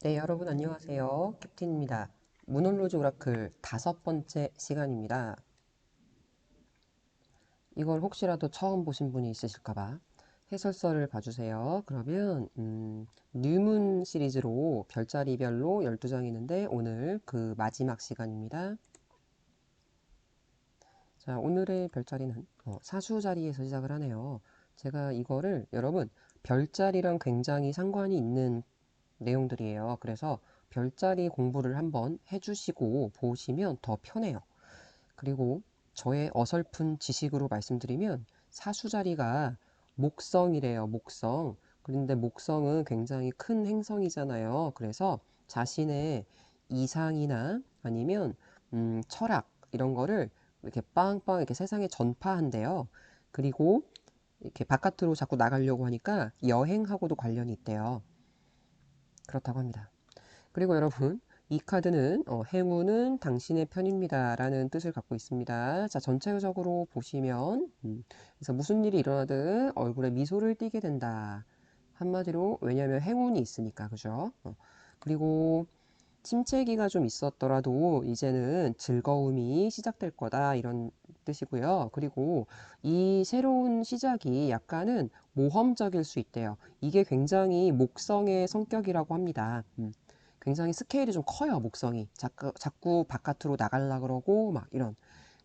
네, 여러분 안녕하세요. 캡틴입니다. 문홀로즈 오라클 5번째 시간입니다. 이걸 혹시라도 처음 보신 분이 있으실까봐 해설서를 봐주세요. 그러면 뉴문 시리즈로 별자리별로 12장이 있는데 오늘 그 마지막 시간입니다. 자, 오늘의 별자리는 사수자리에서 시작을 하네요. 제가 이거를 여러분 별자리랑 굉장히 상관이 있는 내용들이에요. 그래서 별자리 공부를 한번 해주시고 보시면 더 편해요. 그리고 저의 어설픈 지식으로 말씀드리면 사수자리가 목성이래요. 목성. 그런데 목성은 굉장히 큰 행성이잖아요. 그래서 자신의 이상이나 아니면 철학 이런 거를 이렇게 빵빵 이렇게 세상에 전파한대요. 그리고 이렇게 바깥으로 자꾸 나가려고 하니까 여행하고도 관련이 있대요. 그렇다고 합니다. 그리고 여러분, 이 카드는 행운은 당신의 편입니다 라는 뜻을 갖고 있습니다. 자, 전체적으로 보시면 그래서 무슨 일이 일어나든 얼굴에 미소를 띠게 된다. 한마디로 왜냐하면 행운이 있으니까 그죠? 그리고 침체기가 좀 있었더라도 이제는 즐거움이 시작될 거다 이런 뜻이고요. 그리고 이 새로운 시작이 약간은 모험적일 수 있대요. 이게 굉장히 목성의 성격이라고 합니다. 굉장히 스케일이 좀 커요, 목성이. 자꾸 바깥으로 나가려 그러고 막 이런.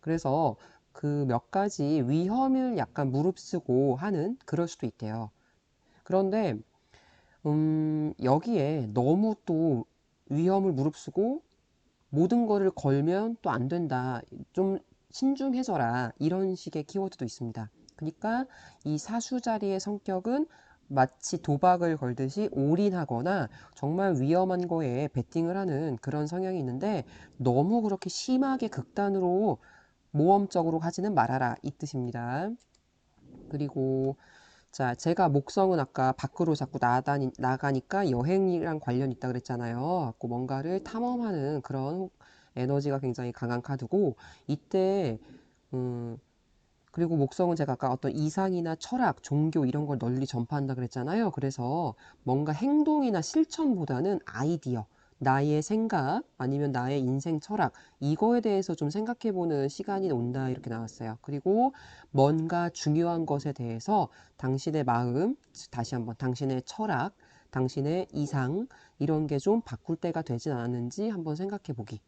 그래서 그 몇 가지 위험을 약간 무릅쓰고 하는 그럴 수도 있대요. 그런데 여기에 너무 또 위험을 무릅쓰고 모든 거를 걸면 또 안 된다. 좀 신중해져라. 이런 식의 키워드도 있습니다. 그러니까 이 사수자리의 성격은 마치 도박을 걸듯이 올인하거나 정말 위험한 거에 베팅을 하는 그런 성향이 있는데 너무 그렇게 심하게 극단으로 모험적으로 하지는 말아라. 이 뜻입니다. 그리고 자, 제가 목성은 아까 밖으로 자꾸 나가니까 여행이랑 관련 있다 그랬잖아요. 그 뭔가를 탐험하는 그런 에너지가 굉장히 강한 카드고, 이때, 음, 그리고 목성은 제가 아까 어떤 이상이나 철학, 종교 이런 걸 널리 전파한다 그랬잖아요. 그래서 뭔가 행동이나 실천보다는 아이디어, 나의 생각, 아니면 나의 인생 철학, 이거에 대해서 좀 생각해보는 시간이 온다, 이렇게 나왔어요. 그리고 뭔가 중요한 것에 대해서 당신의 마음, 다시 한번 당신의 철학, 당신의 이상, 이런 게 좀 바꿀 때가 되진 않았는지 한번 생각해보기.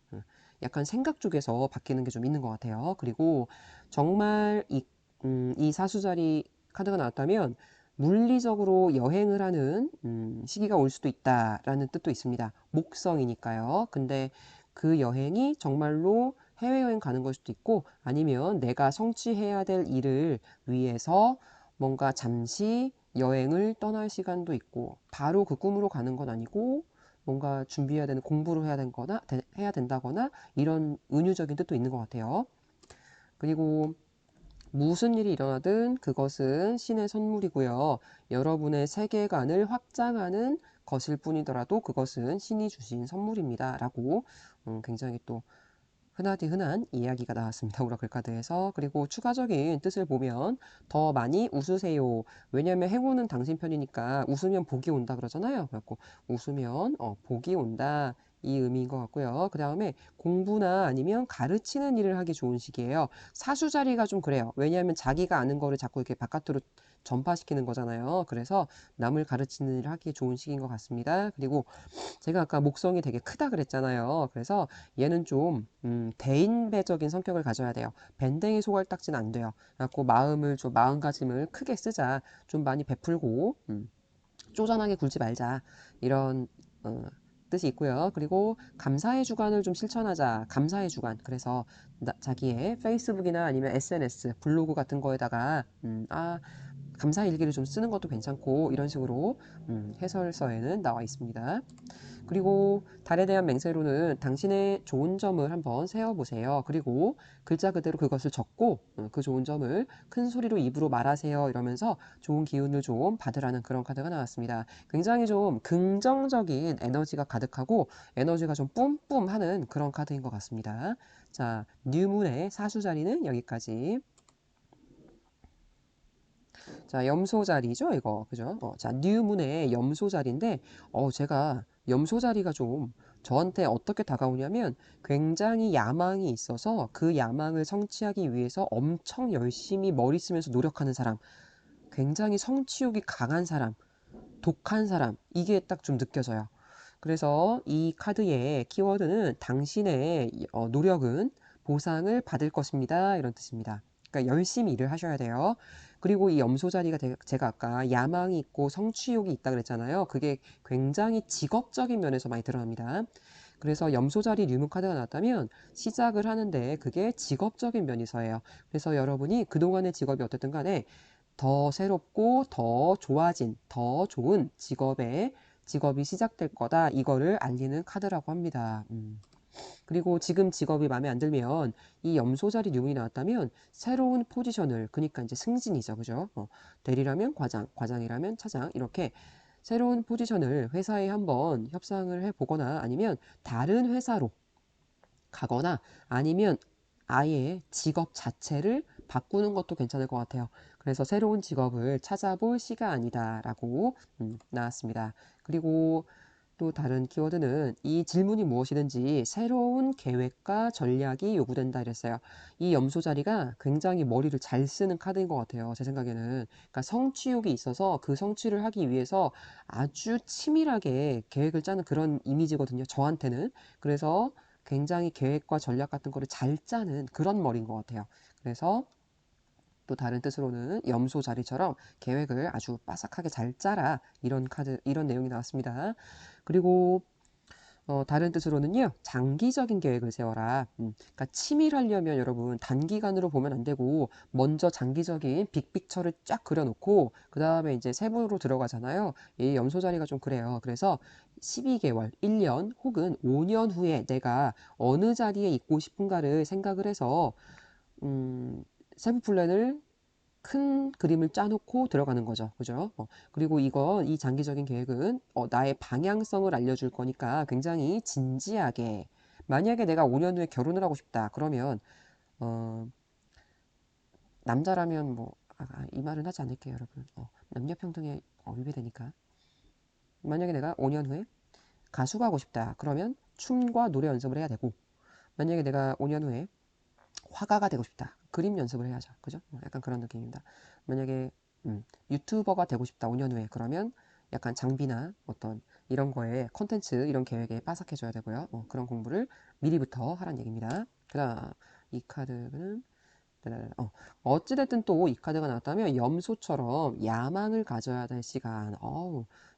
약간 생각 쪽에서 바뀌는 게 좀 있는 것 같아요. 그리고 정말 이 사수자리 카드가 나왔다면 물리적으로 여행을 하는 시기가 올 수도 있다라는 뜻도 있습니다. 목성이니까요. 근데 그 여행이 정말로 해외여행 가는 걸 수도 있고 아니면 내가 성취해야 될 일을 위해서 뭔가 잠시 여행을 떠날 시간도 있고 바로 그 꿈으로 가는 건 아니고 뭔가 준비해야 되는 공부를 해야 된다거나 이런 은유적인 뜻도 있는 것 같아요. 그리고 무슨 일이 일어나든 그것은 신의 선물이고요. 여러분의 세계관을 확장하는 것일 뿐이더라도 그것은 신이 주신 선물입니다. 라고 굉장히 또 흔하디 흔한 이야기가 나왔습니다. 오라클 카드에서. 그리고 추가적인 뜻을 보면 더 많이 웃으세요. 왜냐하면 행운은 당신 편이니까 웃으면 복이 온다 그러잖아요. 그래갖고 웃으면 복이 온다. 이 의미인 것 같고요. 그 다음에 공부나 아니면 가르치는 일을 하기 좋은 시기예요. 사수 자리가 좀 그래요. 왜냐하면 자기가 아는 거를 자꾸 이렇게 바깥으로 전파시키는 거잖아요. 그래서 남을 가르치는 일을 하기 좋은 시기인 것 같습니다. 그리고 제가 아까 목성이 되게 크다 그랬잖아요. 그래서 얘는 좀 대인배적인 성격을 가져야 돼요. 밴댕이 소갈딱지는 안 돼요. 그래갖고 마음을 좀 마음가짐을 크게 쓰자. 좀 많이 베풀고 쪼잔하게 굴지 말자. 이런 어, 뜻이 있고요. 그리고 감사의 주관을 좀 실천하자. 감사의 주관. 그래서 자기의 페이스북이나 아니면 SNS, 블로그 같은 거에다가 감사 일기를 좀 쓰는 것도 괜찮고 이런 식으로 해설서에는 나와 있습니다. 그리고 달에 대한 맹세로는 당신의 좋은 점을 한번 세어보세요. 그리고 글자 그대로 그것을 적고 그 좋은 점을 큰 소리로 입으로 말하세요. 이러면서 좋은 기운을 좀 받으라는 그런 카드가 나왔습니다. 굉장히 좀 긍정적인 에너지가 가득하고 에너지가 좀 뿜뿜하는 그런 카드인 것 같습니다. 자, 뉴문의 사수 자리는 여기까지. 자, 염소 자리죠, 이거. 그죠? 자, 뉴문의 염소 자리인데, 제가 염소 자리가 좀 저한테 어떻게 다가오냐면 굉장히 야망이 있어서 그 야망을 성취하기 위해서 엄청 열심히 머리 쓰면서 노력하는 사람, 굉장히 성취욕이 강한 사람, 독한 사람, 이게 딱 좀 느껴져요. 그래서 이 카드의 키워드는 당신의 노력은 보상을 받을 것입니다. 이런 뜻입니다. 그러니까 열심히 일을 하셔야 돼요. 그리고 이 염소 자리가 제가 아까 야망이 있고 성취욕이 있다 그랬잖아요. 그게 굉장히 직업적인 면에서 많이 드러납니다. 그래서 염소 자리 류문 카드가 나왔다면 시작을 하는데 그게 직업적인 면에서예요. 그래서 여러분이 그동안의 직업이 어쨌든 간에 더 새롭고 더 좋아진, 더 좋은 직업이 시작될 거다. 이거를 알리는 카드라고 합니다. 그리고 지금 직업이 마음에 안 들면 이 염소 자리 류문이 나왔다면 새로운 포지션을, 그러니까 이제 승진이죠. 그죠? 대리라면 과장, 과장이라면 차장, 이렇게 새로운 포지션을 회사에 한번 협상을 해보거나 아니면 다른 회사로 가거나 아니면 아예 직업 자체를 바꾸는 것도 괜찮을 것 같아요. 그래서 새로운 직업을 찾아볼 시간이다라고 나왔습니다. 그리고 또 다른 키워드는 이 질문이 무엇이든지 새로운 계획과 전략이 요구된다 이랬어요. 이 염소 자리가 굉장히 머리를 잘 쓰는 카드인 것 같아요. 제 생각에는. 그러니까 성취욕이 있어서 그 성취를 하기 위해서 아주 치밀하게 계획을 짜는 그런 이미지거든요. 저한테는. 그래서 굉장히 계획과 전략 같은 거를 잘 짜는 그런 머리인 것 같아요. 그래서 또 다른 뜻으로는 염소 자리처럼 계획을 아주 빠삭하게 잘 짜라. 이런 카드, 이런 내용이 나왔습니다. 그리고 다른 뜻으로는요, 장기적인 계획을 세워라. 그러니까 치밀하려면 여러분 단기간으로 보면 안 되고 먼저 장기적인 빅픽처를 쫙 그려놓고 그 다음에 이제 세부로 들어가잖아요. 이 염소 자리가 좀 그래요. 그래서 12개월, 1년 혹은 5년 후에 내가 어느 자리에 있고 싶은가를 생각을 해서 세부 플랜을 큰 그림을 짜놓고 들어가는 거죠. 그죠? 그리고 이 장기적인 계획은 나의 방향성을 알려줄 거니까 굉장히 진지하게, 만약에 내가 5년 후에 결혼을 하고 싶다. 그러면, 어, 남자라면 뭐, 이 말은 하지 않을게요, 여러분. 남녀평등에 위배되니까. 만약에 내가 5년 후에 가수가 하고 싶다. 그러면 춤과 노래 연습을 해야 되고, 만약에 내가 5년 후에 화가가 되고 싶다. 그림 연습을 해야죠. 그죠? 약간 그런 느낌입니다. 만약에 유튜버가 되고 싶다. 5년 후에. 그러면 약간 장비나 어떤 이런 거에 컨텐츠 이런 계획에 빠삭해줘야 되고요. 그런 공부를 미리부터 하란 얘기입니다. 그다음 이 카드는 어찌됐든 또 이 카드가 나왔다면 염소처럼 야망을 가져야 될 시간.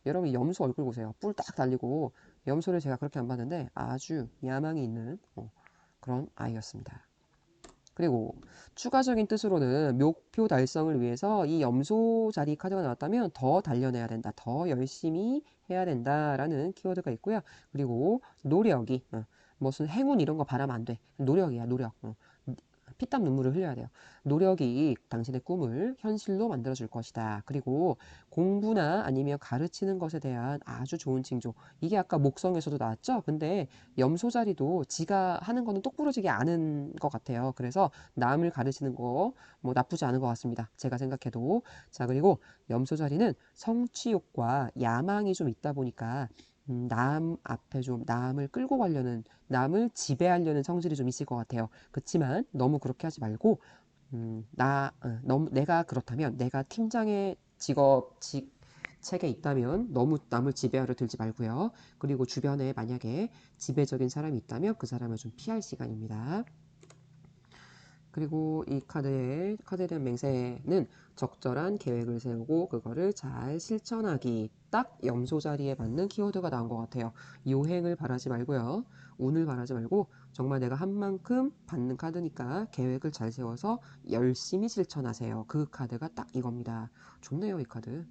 여러분 염소 얼굴 보세요. 뿔 딱 달리고 염소를 제가 그렇게 안 봤는데 아주 야망이 있는 그런 아이였습니다. 그리고 추가적인 뜻으로는 목표 달성을 위해서 이 염소 자리 카드가 나왔다면 더 단련해야 된다. 더 열심히 해야 된다라는 키워드가 있고요. 그리고 노력이 무슨 행운 이런 거 바라면 안 돼. 노력이야, 노력. 피땀 눈물을 흘려야 돼요. 노력이 당신의 꿈을 현실로 만들어줄 것이다. 그리고 공부나 아니면 가르치는 것에 대한 아주 좋은 징조. 이게 아까 목성에서도 나왔죠? 근데 염소 자리도 지가 하는 거는 똑부러지게 아는 것 같아요. 그래서 남을 가르치는 거 뭐 나쁘지 않은 것 같습니다. 제가 생각해도. 자, 그리고 염소 자리는 성취욕과 야망이 좀 있다 보니까 남 앞에 좀 남을 끌고 가려는, 남을 지배하려는 성질이 좀 있을 것 같아요. 그렇지만 너무 그렇게 하지 말고 너무 내가 그렇다면 내가 팀장의 책에 있다면 너무 남을 지배하려 들지 말고요. 그리고 주변에 만약에 지배적인 사람이 있다면 그 사람을 좀 피할 시간입니다. 그리고 이 카드에 대한 맹세는 적절한 계획을 세우고 그거를 잘 실천하기. 딱 염소 자리에 맞는 키워드가 나온 것 같아요. 요행을 바라지 말고요. 운을 바라지 말고 정말 내가 한 만큼 받는 카드니까 계획을 잘 세워서 열심히 실천하세요. 그 카드가 딱 이겁니다. 좋네요, 이 카드.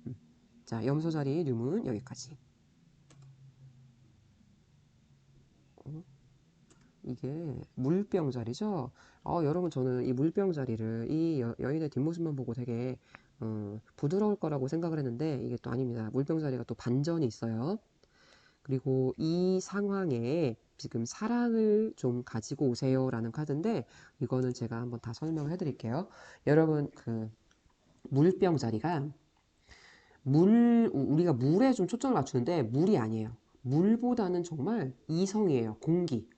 자, 염소 자리 류문 여기까지. 어, 이게 물병 자리죠. 여러분 저는 이 물병 자리를 이 여인의 뒷모습만 보고 되게 부드러울 거라고 생각을 했는데 이게 또 아닙니다. 물병 자리가 또 반전이 있어요. 그리고 이 상황에 지금 사랑을 좀 가지고 오세요라는 카드인데 이거는 제가 한번 다 설명을 해드릴게요. 여러분 물병 자리가 우리가 물에 좀 초점을 맞추는데 물이 아니에요. 물보다는 정말 이성이에요.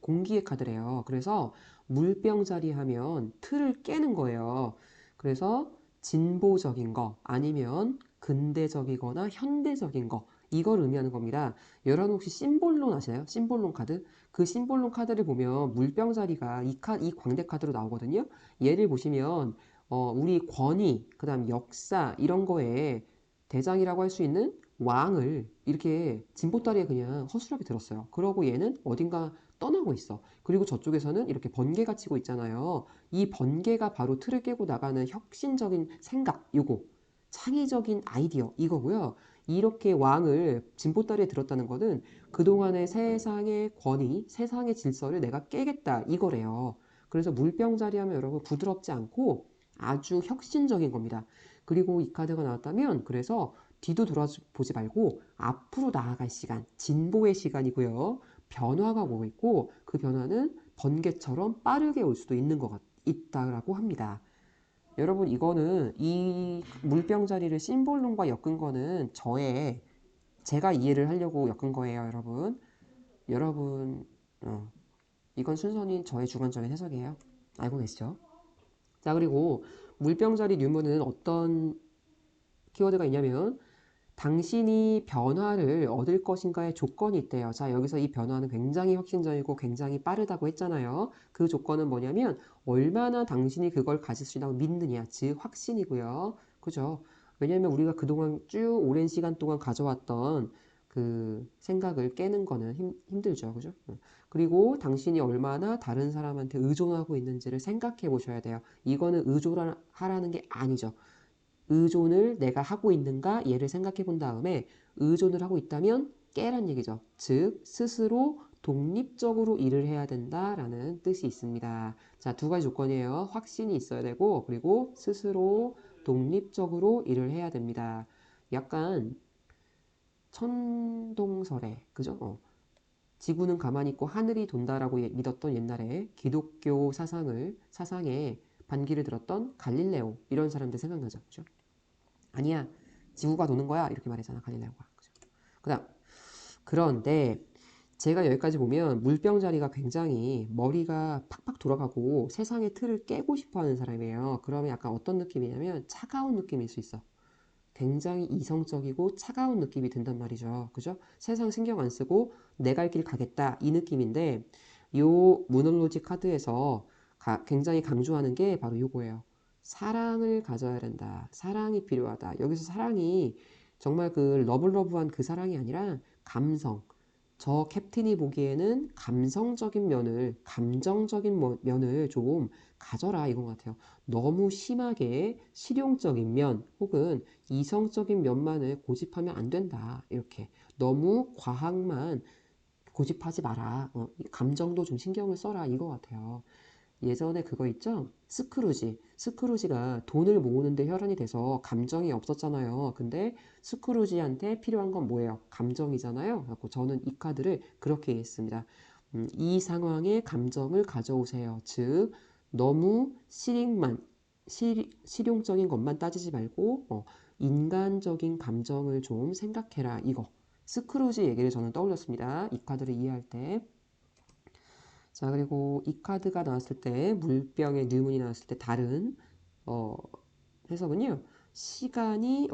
공기의 카드래요. 그래서 물병 자리 하면 틀을 깨는 거예요. 그래서 진보적인 거 아니면 근대적이거나 현대적인 거 이걸 의미하는 겁니다. 여러분 혹시 심볼론 아시나요? 심볼론 카드? 그 심볼론 카드를 보면 물병 자리가 이 광대 카드로 나오거든요. 얘를 보시면 우리 권위, 그다음 역사 이런 거에 대장이라고 할 수 있는 왕을 이렇게 진보다리에 그냥 허술하게 들었어요. 그러고 얘는 어딘가 떠나고 있어. 그리고 저쪽에서는 이렇게 번개가 치고 있잖아요. 이 번개가 바로 틀을 깨고 나가는 혁신적인 생각, 요거. 창의적인 아이디어, 이거고요. 이렇게 왕을 진보다리에 들었다는 거는 그동안의 세상의 권위, 세상의 질서를 내가 깨겠다, 이거래요. 그래서 물병자리 하면 여러분 부드럽지 않고 아주 혁신적인 겁니다. 그리고 이 카드가 나왔다면 그래서 뒤도 돌아보지 말고 앞으로 나아갈 시간, 진보의 시간이고요. 변화가 오고 있고 그 변화는 번개처럼 빠르게 올 수도 있다라고 합니다. 여러분 이거는 이 물병 자리를 심볼론과 엮은 거는 제가 이해를 하려고 엮은 거예요, 여러분. 여러분 이건 순전히 저의 주관적인 해석이에요. 알고 계시죠? 자, 그리고 물병 자리 뉴문은 어떤 키워드가 있냐면 당신이 변화를 얻을 것인가의 조건이 있대요. 자, 여기서 이 변화는 굉장히 혁신적이고 굉장히 빠르다고 했잖아요. 그 조건은 뭐냐면 얼마나 당신이 그걸 가질 수 있다고 믿느냐, 즉 확신이고요. 그죠? 왜냐하면 우리가 그동안 쭉 오랜 시간 동안 가져왔던 그 생각을 깨는 거는 힘들죠. 그죠? 그리고 당신이 얼마나 다른 사람한테 의존하고 있는지를 생각해 보셔야 돼요. 이거는 의존하라는 게 아니죠. 의존을 내가 하고 있는가 얘를 생각해 본 다음에 의존을 하고 있다면 깨란 얘기죠. 즉 스스로 독립적으로 일을 해야 된다라는 뜻이 있습니다. 자, 두 가지 조건이에요. 확신이 있어야 되고 그리고 스스로 독립적으로 일을 해야 됩니다. 약간 천동설에 그죠? 지구는 가만히 있고 하늘이 돈다라고 믿었던 옛날에 기독교 사상에 반기를 들었던 갈릴레오 이런 사람들 생각나죠. 그죠? 아니야, 지구가 도는 거야. 이렇게 말했잖아, 갈릴레오가. 그다음, 그런데 제가 여기까지 보면 물병 자리가 굉장히 머리가 팍팍 돌아가고 세상의 틀을 깨고 싶어 하는 사람이에요. 그러면 약간 어떤 느낌이냐면 차가운 느낌일 수 있어. 굉장히 이성적이고 차가운 느낌이 든단 말이죠. 그죠? 세상 신경 안 쓰고 내 갈 길 가겠다. 이 느낌인데, 요 모놀로지 카드에서 굉장히 강조하는 게 바로 요거예요. 사랑을 가져야 된다. 사랑이 필요하다. 여기서 사랑이 정말 그 러블러브한 그 사랑이 아니라 감성. 저 캡틴이 보기에는 감정적인 면을 좀 가져라 이건 것 같아요. 너무 심하게 실용적인 면 혹은 이성적인 면만을 고집하면 안 된다. 이렇게. 너무 과학만 고집하지 마라. 감정도 좀 신경을 써라. 이거 같아요. 예전에 그거 있죠? 스크루지. 스크루지가 돈을 모으는데 혈안이 돼서 감정이 없었잖아요. 근데 스크루지한테 필요한 건 뭐예요? 감정이잖아요. 그래서 저는 이 카드를 그렇게 이해했습니다. 이 상황에 감정을 가져오세요. 즉, 너무 실용적인 것만 따지지 말고, 인간적인 감정을 좀 생각해라. 이거. 스크루지 얘기를 저는 떠올렸습니다. 이 카드를 이해할 때. 자, 그리고 이 카드가 나왔을 때, 물병의 뉴문이 나왔을 때 다른 어, 해석은요. 시간이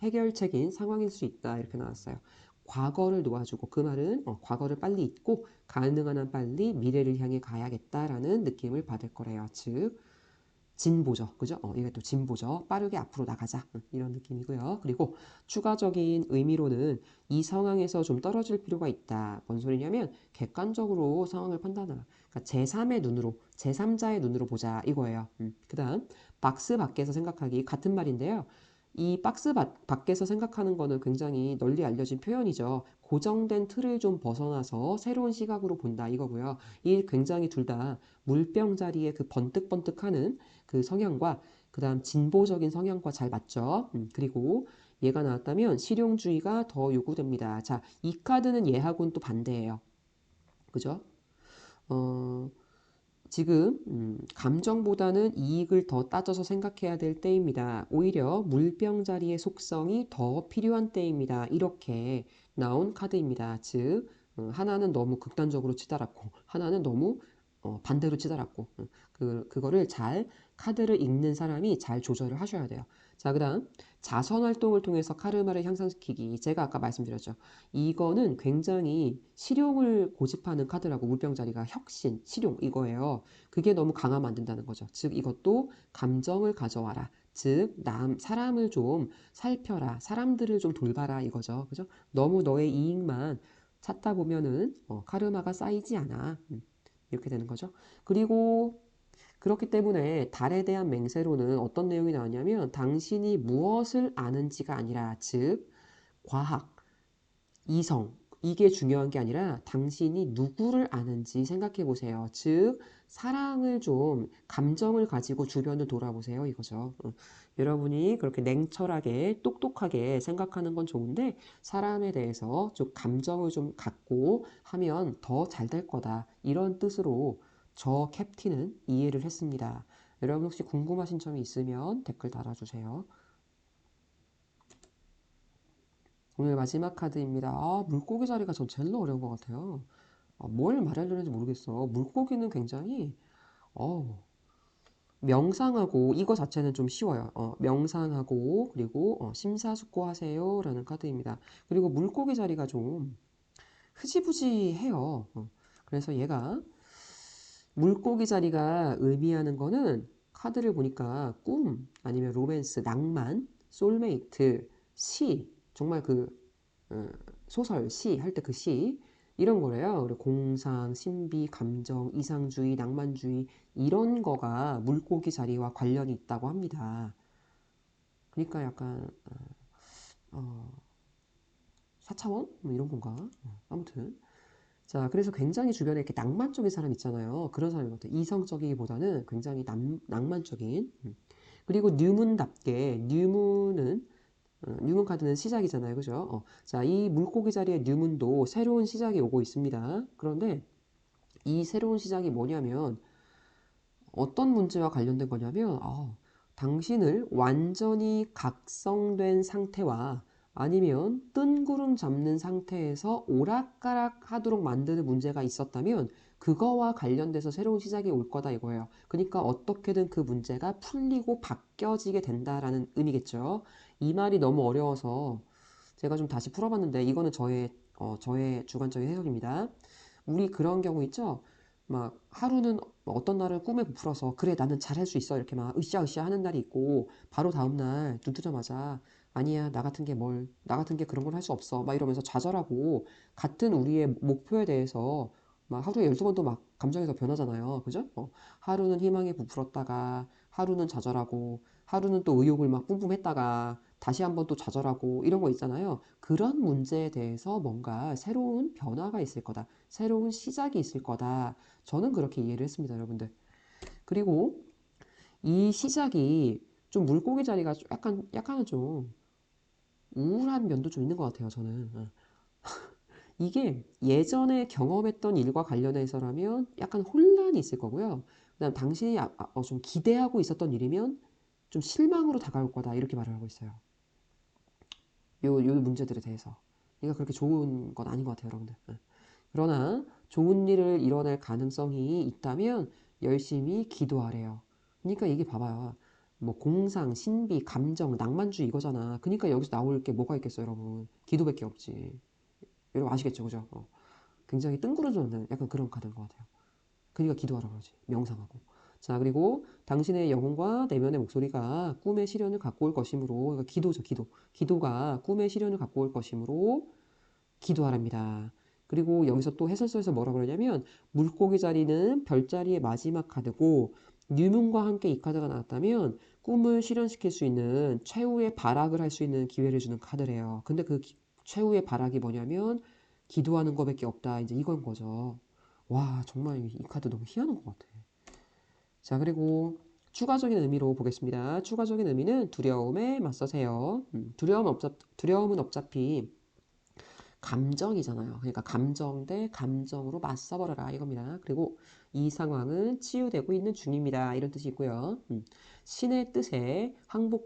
해결책인 상황일 수 있다. 이렇게 나왔어요. 과거를 놓아주고 그 말은 과거를 빨리 잊고 가능한 한 빨리 미래를 향해 가야겠다라는 느낌을 받을 거래요. 즉 진보죠. 그죠? 이게 또 진보죠. 빠르게 앞으로 나가자. 이런 느낌이고요. 그리고 추가적인 의미로는 이 상황에서 좀 떨어질 필요가 있다. 뭔 소리냐면 객관적으로 상황을 판단하라. 그러니까 제3의 눈으로, 제3자의 눈으로 보자. 이거예요. 그 다음, 박스 밖에서 생각하기 같은 말인데요. 이 박스 밖에서 생각하는 거는 굉장히 널리 알려진 표현이죠. 고정된 틀을 좀 벗어나서 새로운 시각으로 본다 이거고요. 이 굉장히 둘 다 물병 자리에 그 번뜩번뜩하는 그 성향과 그 다음 진보적인 성향과 잘 맞죠. 그리고 얘가 나왔다면 실용주의가 더 요구됩니다. 자, 이 카드는 얘하고는 또 반대예요. 그죠? 어, 지금 감정보다는 이익을 더 따져서 생각해야 될 때입니다. 오히려 물병자리의 속성이 더 필요한 때입니다. 이렇게 나온 카드입니다. 즉 하나는 너무 극단적으로 치달았고 하나는 너무 반대로 치달았고 그거를 잘 카드를 읽는 사람이 잘 조절을 하셔야 돼요. 자, 그다음 자선 활동을 통해서 카르마를 향상시키기. 제가 아까 말씀드렸죠. 이거는 굉장히 실용을 고집하는 카드라고 물병자리가 혁신, 실용 이거예요. 그게 너무 강하면 안 된다는 거죠. 즉 이것도 감정을 가져와라. 즉 사람을 좀 살펴라. 사람들을 좀 돌봐라 이거죠. 그죠? 너무 너의 이익만 찾다 보면은 카르마가 쌓이지 않아. 이렇게 되는 거죠. 그리고 그렇기 때문에 달에 대한 맹세로는 어떤 내용이 나왔냐면 당신이 무엇을 아는지가 아니라 즉 과학, 이성, 이게 중요한 게 아니라 당신이 누구를 아는지 생각해 보세요. 즉, 사랑을 좀, 감정을 가지고 주변을 돌아보세요. 이거죠. 여러분이 그렇게 냉철하게, 똑똑하게 생각하는 건 좋은데, 사람에 대해서 좀 감정을 좀 갖고 하면 더 잘 될 거다. 이런 뜻으로 저 캡틴은 이해를 했습니다. 여러분 혹시 궁금하신 점이 있으면 댓글 달아주세요. 오늘 마지막 카드입니다. 물고기 자리가 전 제일 어려운 것 같아요. 뭘 말하려는지 모르겠어. 물고기는 굉장히 어, 명상하고 이거 자체는 좀 쉬워요. 명상하고 그리고 심사숙고하세요 라는 카드입니다. 그리고 물고기 자리가 좀 흐지부지해요. 그래서 얘가 물고기 자리가 의미하는 거는 카드를 보니까 꿈 아니면 로맨스, 낭만, 소울메이트, 시 정말 어, 소설, 시 할 때 그 시 이런 거래요. 그리고 공상, 신비, 감정, 이상주의, 낭만주의 이런 거가 물고기 자리와 관련이 있다고 합니다. 그러니까 약간 어, 4차원 뭐 이런 건가? 아무튼 자 그래서 굉장히 주변에 이렇게 낭만적인 사람 있잖아요. 그런 사람인 것 같아요. 이성적이기보다는 굉장히 낭만적인. 그리고 뉴문답게 뉴문 카드는 시작이잖아요. 그죠? 자, 이 물고기 자리의 뉴문도 새로운 시작이 오고 있습니다. 그런데 이 새로운 시작이 뭐냐면 어떤 문제와 관련된 거냐면 당신을 완전히 각성된 상태와 아니면 뜬구름 잡는 상태에서 오락가락 하도록 만드는 문제가 있었다면 그거와 관련돼서 새로운 시작이 올 거다 이거예요. 그러니까 어떻게든 그 문제가 풀리고 바뀌어지게 된다라는 의미겠죠. 이 말이 너무 어려워서 제가 좀 다시 풀어봤는데 이거는 저의 주관적인 해석입니다. 우리 그런 경우 있죠? 막 하루는 어떤 날은 꿈에 부풀어서 그래 나는 잘할 수 있어 이렇게 막 으쌰으쌰 하는 날이 있고 바로 다음날 눈 뜨자마자 아니야 나 같은 게 그런 걸 할 수 없어 막 이러면서 좌절하고 같은 우리의 목표에 대해서 막 하루에 12번도 막 감정이 더 변하잖아요. 그죠? 하루는 희망에 부풀었다가 하루는 좌절하고 하루는 또 의욕을 막 뿜뿜했다가 다시 한번 또 좌절하고 이런 거 있잖아요. 그런 문제에 대해서 뭔가 새로운 변화가 있을 거다. 새로운 시작이 있을 거다. 저는 그렇게 이해를 했습니다, 여러분들. 그리고 이 시작이 좀 물고기 자리가 약간은 좀 우울한 면도 좀 있는 것 같아요, 저는. 이게 예전에 경험했던 일과 관련해서라면 약간 혼란이 있을 거고요. 그다음 당신이 좀 기대하고 있었던 일이면 좀 실망으로 다가올 거다. 이렇게 말을 하고 있어요. 요 문제들에 대해서. 이가 그렇게 좋은 건 아닌 것 같아요, 여러분들. 그러나 좋은 일을 이뤄낼 가능성이 있다면 열심히 기도하래요. 그러니까 이게 봐봐요. 뭐 공상, 신비, 감정, 낭만주의 이거잖아. 그러니까 여기서 나올 게 뭐가 있겠어요, 여러분. 기도밖에 없지. 여러분 아시겠죠, 그죠? 굉장히 뜬구러져는 약간 그런 카드인 것 같아요. 그러니까 기도하라 그러지. 명상하고. 자, 그리고 당신의 영혼과 내면의 목소리가 꿈의 시련을 갖고 올 것이므로, 그러니까 기도죠, 기도. 기도가 꿈의 시련을 갖고 올 것이므로 기도하랍니다. 그리고 여기서 또 해설서에서 뭐라 그러냐면 물고기 자리는 별자리의 마지막 카드고 뉴문과 함께 이 카드가 나왔다면 꿈을 실현시킬 수 있는 최후의 발악을 할 수 있는 기회를 주는 카드래요. 근데 그 최후의 발악이 뭐냐면 기도하는 것밖에 없다. 이제 이건 거죠. 와, 정말 이 카드 너무 희한한 것 같아. 자, 그리고 추가적인 의미로 보겠습니다. 추가적인 의미는 두려움에 맞서세요. 두려움은 어차피 감정이잖아요. 그러니까 감정 대 감정으로 맞서버려라 이겁니다. 그리고 이 상황은 치유되고 있는 중입니다. 이런 뜻이 있고요. 신의 뜻에 항복